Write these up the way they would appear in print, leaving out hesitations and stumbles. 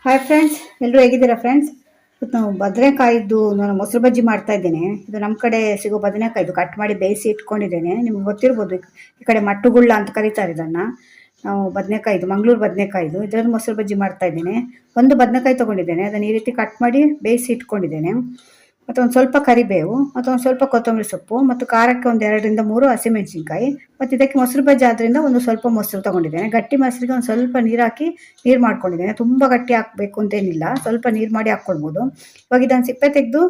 Hi friends, ಎಲ್ಲರೂ ಹೇಗಿದ್ದೀರಾ friends? ಇವತ್ತು ನಾವು ಬದನೆಕಾಯಿದ್ದು ನಾನು ಮೊಸರು ಬಜ್ಜಿ ಮಾಡ್ತಾ ಇದ್ದೇನೆ. ಇದು ನಮ್ಮ ಕಡೆ ಸಿಗೋ ಬದನೆಕಾಯಿದು ಕಟ್ ಮಾಡಿ ಬೇಯಿಸಿ ಇಟ್ಕೊಂಡಿದ್ದೇನೆ. ನಿಮ್ಗೆ ಗೊತ್ತಿರ್ಬೋದು, ಈ ಕಡೆ ಮಟ್ಟುಗುಳ್ಳ ಅಂತ ಕರೀತಾರೆ ಇದನ್ನು. ನಾವು ಬದನೆಕಾಯಿದು ಮಂಗಳೂರು ಬದನೆಕಾಯಿದು ಇದರಲ್ಲಿ ಮೊಸರು ಬಜ್ಜಿ ಮಾಡ್ತಾ ಇದ್ದೇನೆ. ಒಂದು ಬದನೆಕಾಯಿ ತೊಗೊಂಡಿದ್ದೇನೆ, ಅದನ್ನು ಈ ರೀತಿ ಕಟ್ ಮಾಡಿ ಬೇಯಿಸಿ ಇಟ್ಕೊಂಡಿದ್ದೇನೆ. ಮತ್ತು ಒಂದು ಸ್ವಲ್ಪ ಕರಿಬೇವು ಮತ್ತು ಒಂದು ಸ್ವಲ್ಪ ಕೊತ್ತಂಬರಿ ಸೊಪ್ಪು ಮತ್ತು ಖಾರಕ್ಕೆ ಒಂದು 2-3 ಹಸಿಮೆಣಸಿನ್ಕಾಯಿ ಮತ್ತು ಇದಕ್ಕೆ ಮೊಸರು ಬಜ್ಜಿ ಆದ್ದರಿಂದ ಒಂದು ಸ್ವಲ್ಪ ಮೊಸರು ತೊಗೊಂಡಿದ್ದೇನೆ. ಗಟ್ಟಿ ಮೊಸರಿಗೆ ಒಂದು ಸ್ವಲ್ಪ ನೀರು ಹಾಕಿ ನೀರು ಮಾಡ್ಕೊಂಡಿದ್ದೇನೆ. ತುಂಬ ಗಟ್ಟಿ ಹಾಕಬೇಕು ಅಂತೇನಿಲ್ಲ, ಸ್ವಲ್ಪ ನೀರು ಮಾಡಿ ಹಾಕ್ಕೊಳ್ಬೋದು. ಇವಾಗ ಇದನ್ನು ಸಿಪ್ಪೆ ತೆಗೆದು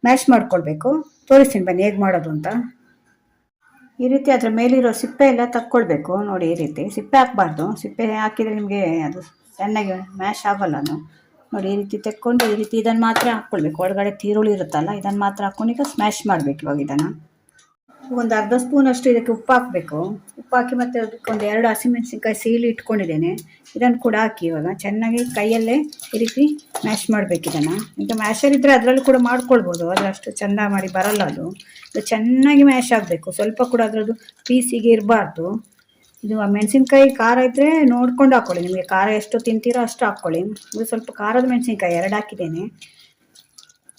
ಮ್ಯಾಶ್ ಮಾಡ್ಕೊಳ್ಬೇಕು. ತೋರಿಸ್ತೀನಿ ಬನ್ನಿ ಹೇಗೆ ಮಾಡೋದು ಅಂತ. ಈ ರೀತಿ ಅದರ ಮೇಲಿರೋ ಸಿಪ್ಪೆ ಎಲ್ಲ ತಕ್ಕೊಳ್ಬೇಕು. ನೋಡಿ, ಈ ರೀತಿ ಸಿಪ್ಪೆ ಹಾಕಬಾರ್ದು. ಸಿಪ್ಪೆ ಹಾಕಿದರೆ ನಿಮಗೆ ಅದು ಚೆನ್ನಾಗಿ ಮ್ಯಾಶ್ ಆಗೋಲ್ಲ. ನೋಡಿ, ಈ ರೀತಿ ತೆಕ್ಕೊಂಡು ಈ ರೀತಿ ಇದನ್ನು ಮಾತ್ರ ಹಾಕ್ಕೊಳ್ಬೇಕು. ಒಳಗಡೆ ಈರುಳ್ಳಿ ಇರುತ್ತಲ್ಲ, ಇದನ್ನು ಮಾತ್ರ ಹಾಕ್ಕೊಂಡು ಈಗ ಸ್ಮ್ಯಾಶ್ ಮಾಡಬೇಕು. ಇವಾಗ ಇದನ್ನು ಒಂದು ಅರ್ಧ ಸ್ಪೂನಷ್ಟು ಇದಕ್ಕೆ ಉಪ್ಪು ಹಾಕಬೇಕು. ಉಪ್ಪು ಹಾಕಿ ಮತ್ತು ಅದಕ್ಕೆ ಒಂದು 2 ಹಸಿಮೆಣಸಿನ್ಕಾಯಿ ಸೀಳಿ ಇಟ್ಕೊಂಡಿದ್ದೇನೆ, ಇದನ್ನು ಕೂಡ ಹಾಕಿ ಇವಾಗ ಚೆನ್ನಾಗಿ ಕೈಯಲ್ಲೇ ಈ ರೀತಿ ಮ್ಯಾಶ್ ಮಾಡಬೇಕು. ಇದನ್ನು ಈಗ ಮ್ಯಾಶರ್ ಇದ್ದರೆ ಅದರಲ್ಲೂ ಕೂಡ ಮಾಡ್ಕೊಳ್ಬೋದು, ಆದರೆ ಅಷ್ಟು ಚೆಂದ ಮಾಡಿ ಬರಲ್ಲ. ಅದು ಚೆನ್ನಾಗಿ ಮ್ಯಾಶ್ ಆಗಬೇಕು. ಸ್ವಲ್ಪ ಕೂಡ ಅದರದ್ದು ಪೀಸಿಗೆ ಇರಬಾರ್ದು. ಇದು ಮೆಣಸಿನ್ಕಾಯಿ ಖಾರ ಇದ್ದರೆ ನೋಡ್ಕೊಂಡು ಹಾಕ್ಕೊಳ್ಳಿ. ನಿಮಗೆ ಖಾರ ಎಷ್ಟು ತಿಂತೀರೋ ಅಷ್ಟು ಹಾಕ್ಕೊಳ್ಳಿ. ಇದು ಸ್ವಲ್ಪ ಖಾರದ ಮೆಣಸಿನ್ಕಾಯಿ 2 ಹಾಕಿದ್ದೇನೆ.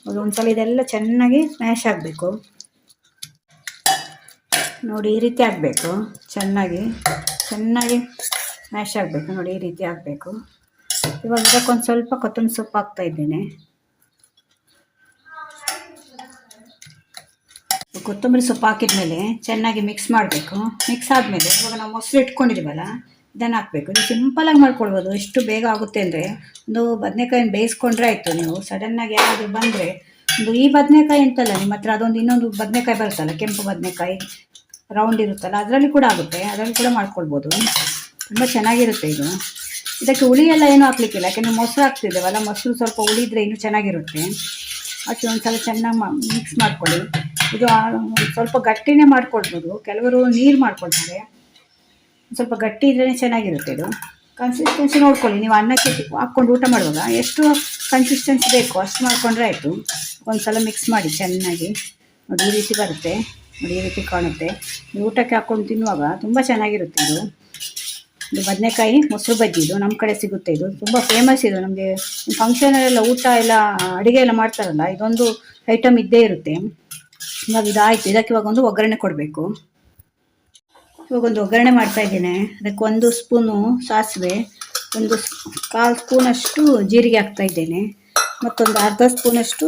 ಅದು ಒಂದ್ಸಲ ಇದೆಲ್ಲ ಚೆನ್ನಾಗಿ ಮ್ಯಾಶ್ ಆಗಬೇಕು. ನೋಡಿ, ಈ ರೀತಿ ಆಗಬೇಕು. ಚೆನ್ನಾಗಿ ಮ್ಯಾಶ್ ಆಗಬೇಕು. ನೋಡಿ, ಈ ರೀತಿ ಆಗಬೇಕು. ಇವಾಗ ಇದಕ್ಕೊಂದು ಸ್ವಲ್ಪ ಕೊತ್ತಂಬರಿ ಸೊಪ್ಪು ಹಾಕ್ತಾ ಇದ್ದೇನೆ. ಕೊತ್ತಂಬರಿ ಸೊಪ್ಪು ಹಾಕಿದ್ಮೇಲೆ ಚೆನ್ನಾಗಿ ಮಿಕ್ಸ್ ಮಾಡಬೇಕು. ಮಿಕ್ಸ್ ಆದಮೇಲೆ ಇವಾಗ ನಾವು ಮೊಸರು ಇಟ್ಕೊಂಡಿದ್ದೀವಲ್ಲ, ಇದನ್ನು ಹಾಕಬೇಕು. ಇದು ಸಿಂಪಲಾಗಿ ಮಾಡ್ಕೊಳ್ಬೋದು. ಎಷ್ಟು ಬೇಗ ಆಗುತ್ತೆ ಅಂದರೆ, ಒಂದು ಬದನೆಕಾಯಿನ ಬೇಯಿಸ್ಕೊಂಡ್ರೆ ಆಯಿತು. ನೀವು ಸಡನ್ನಾಗಿ ಯಾರಾದರೂ ಬಂದರೆ ಈ ಬದನೆಕಾಯಿ ಅಂತಲ್ಲ, ನಿಮ್ಮ ಹತ್ರ ಅದೊಂದು ಇನ್ನೊಂದು ಬದನೆಕಾಯಿ ಬರುತ್ತಲ್ಲ, ಕೆಂಪು ಬದನೆಕಾಯಿ ರೌಂಡ್ ಇರುತ್ತಲ್ಲ, ಅದರಲ್ಲಿ ಕೂಡ ಆಗುತ್ತೆ. ಅದರಲ್ಲಿ ಕೂಡ ಮಾಡ್ಕೊಳ್ಬೋದು. ತುಂಬ ಚೆನ್ನಾಗಿರುತ್ತೆ ಇದು. ಇದಕ್ಕೆ ಹುಳಿ ಎಲ್ಲ ಏನೂ ಹಾಕ್ಲಿಕ್ಕಿಲ್ಲ, ಯಾಕೆಂದರೆ ಮೊಸರು ಹಾಕ್ತಿದ್ದೇವಲ್ಲ, ಮೊಸರು ಸ್ವಲ್ಪ ಹುಳಿ ಇದ್ದರೆ ಇನ್ನೂ ಚೆನ್ನಾಗಿರುತ್ತೆ. ಹಾಕಿ ಒಂದ್ಸಲ ಚೆನ್ನಾಗಿ ಮಿಕ್ಸ್ ಮಾಡ್ಕೊಳ್ಳಿ. ಇದು ಸ್ವಲ್ಪ ಗಟ್ಟಿನೇ ಮಾಡ್ಕೊಳ್ಬೋದು. ಕೆಲವರು ನೀರು ಮಾಡ್ಕೊಳ್ತಾರೆ. ಸ್ವಲ್ಪ ಗಟ್ಟಿ ಇದ್ರೇ ಚೆನ್ನಾಗಿರುತ್ತೆ. ಇದು ಕನ್ಸಿಸ್ಟೆನ್ಸಿ ನೋಡ್ಕೊಳ್ಳಿ. ನೀವು ಅನ್ನಕ್ಕೆ ಹಾಕ್ಕೊಂಡು ಊಟ ಮಾಡುವಾಗ ಎಷ್ಟು ಕನ್ಸಿಸ್ಟೆನ್ಸಿ ಬೇಕು ಅಷ್ಟು ಮಾಡಿಕೊಂಡ್ರೆ ಆಯಿತು. ಒಂದ್ಸಲ ಮಿಕ್ಸ್ ಮಾಡಿ ಚೆನ್ನಾಗಿ. ನೋಡಿ, ಈ ರೀತಿ ಬರುತ್ತೆ. ನೋಡಿ, ಈ ರೀತಿ ಕಾಣುತ್ತೆ. ನೀವು ಊಟಕ್ಕೆ ಹಾಕ್ಕೊಂಡು ತಿನ್ನುವಾಗ ತುಂಬ ಚೆನ್ನಾಗಿರುತ್ತೆ. ಇದು ಬದನೆಕಾಯಿ ಮೊಸರು ಬಜ್ಜಿ. ಇದು ನಮ್ಮ ಕಡೆ ಸಿಗುತ್ತೆ. ಇದು ತುಂಬ ಫೇಮಸ್. ಇದು ನಮಗೆ ಫಂಕ್ಷನಲ್ಲೆಲ್ಲ ಊಟ ಎಲ್ಲ ಅಡುಗೆ ಎಲ್ಲ ಮಾಡ್ತಾರಲ್ಲ, ಇದೊಂದು ಐಟಮ್ ಇದ್ದೇ ಇರುತ್ತೆ. ಇವಾಗ ಇದಾಯಿತು. ಇದಕ್ಕೆ ಇವಾಗ ಒಂದು ಒಗ್ಗರಣೆ ಕೊಡಬೇಕು. ಇವಾಗ ಒಂದು ಒಗ್ಗರಣೆ ಮಾಡ್ತಾ ಇದ್ದೇನೆ. ಅದಕ್ಕೆ 1 ಸ್ಪೂನು ಸಾಸಿವೆ, 1/4 ಸ್ಪೂನಷ್ಟು ಜೀರಿಗೆ ಹಾಕ್ತಾ ಇದ್ದೇನೆ, ಮತ್ತೊಂದು ಅರ್ಧ ಸ್ಪೂನಷ್ಟು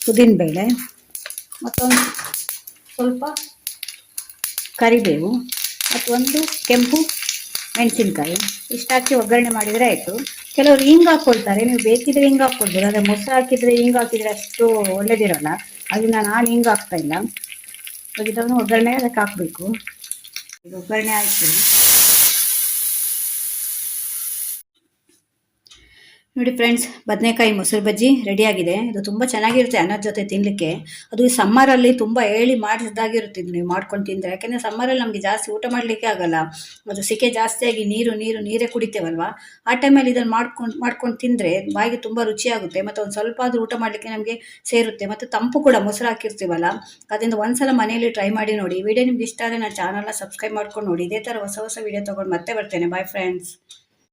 ಉದ್ದಿನಬೇಳೆ, ಮತ್ತೊಂದು ಸ್ವಲ್ಪ ಕರಿಬೇವು ಮತ್ತು 1 ಕೆಂಪು ಮೆಣಸಿನ್ಕಾಯಿ. ಇಷ್ಟು ಹಾಕಿ ಒಗ್ಗರಣೆ ಮಾಡಿದರೆ ಆಯಿತು. ಕೆಲವರು ಹಿಂಗೆ ಹಾಕ್ಕೊಳ್ತಾರೆ, ನೀವು ಬೇಕಿದ್ರೆ ಹಿಂಗೆ ಹಾಕ್ಕೊಳ್ಬೋದು. ಆದರೆ ಮೊಸರು ಹಾಕಿದರೆ ಹಿಂಗೆ ಹಾಕಿದರೆ ಅಷ್ಟು ಒಳ್ಳೇದಿರೋಲ್ಲ. ಅದನ್ನು ನಾನು ಹಿಂಗೆ ಹಾಕ್ತಾಯಿಲ್ಲ. ಇವಾಗ ಇದನ್ನು ಒಗ್ಗರಣೆ ಅದಕ್ಕೆ ಹಾಕಬೇಕು. ಇದು ಒಗ್ಗರಣೆ ಆಯಿತು. ನೋಡಿ ಫ್ರೆಂಡ್ಸ್, ಬದನೆಕಾಯಿ ಮೊಸರು ಬಜ್ಜಿ ರೆಡಿಯಾಗಿದೆ. ಇದು ತುಂಬ ಚೆನ್ನಾಗಿರುತ್ತೆ ಅನ್ನದ ಜೊತೆ ತಿನ್ನಲಿಕ್ಕೆ. ಅದು ಈ ಸಮ್ಮರಲ್ಲಿ ತುಂಬ ಮಾಡಿಸಿದಾಗಿರುತ್ತೆ ಇದು ನೀವು ಮಾಡ್ಕೊಂಡು ತಿಂದರೆ. ಯಾಕೆಂದರೆ ಸಮ್ಮರಲ್ಲಿ ನಮಗೆ ಜಾಸ್ತಿ ಊಟ ಮಾಡಲಿಕ್ಕೆ ಆಗಲ್ಲ. ಅದು ಸೆಕೆ ಜಾಸ್ತಿಯಾಗಿ ನೀರೇ ಕುಡಿತೇವಲ್ವ, ಆ ಟೈಮಲ್ಲಿ ಇದನ್ನು ಮಾಡ್ಕೊಂಡು ತಿಂದರೆ ಬಾಯಿಗೆ ತುಂಬ ರುಚಿಯಾಗುತ್ತೆ. ಮತ್ತು ಒಂದು ಸ್ವಲ್ಪ ಆದರೂ ಊಟ ಮಾಡಲಿಕ್ಕೆ ನಮಗೆ ಸೇರುತ್ತೆ. ಮತ್ತು ತಂಪು ಕೂಡ ಮೊಸರು ಹಾಕಿರ್ತೀವಲ್ಲ, ಅದರಿಂದ ಒಂದ್ಸಲ ಮನೆಯಲ್ಲಿ ಟ್ರೈ ಮಾಡಿ ನೋಡಿ. ವಿಡಿಯೋ ನಿಮ್ಗೆ ಇಷ್ಟ ಆದರೆ ನನ್ನ ಚಾನಲ್ನ ಸಬ್ಸ್ಕ್ರೈಬ್ ಮಾಡ್ಕೊಂಡು ನೋಡಿ. ಇದೇ ಥರ ಹೊಸ ವೀಡಿಯೋ ತೊಗೊಂಡು ಮತ್ತೆ ಬರ್ತೇನೆ. Bye friends.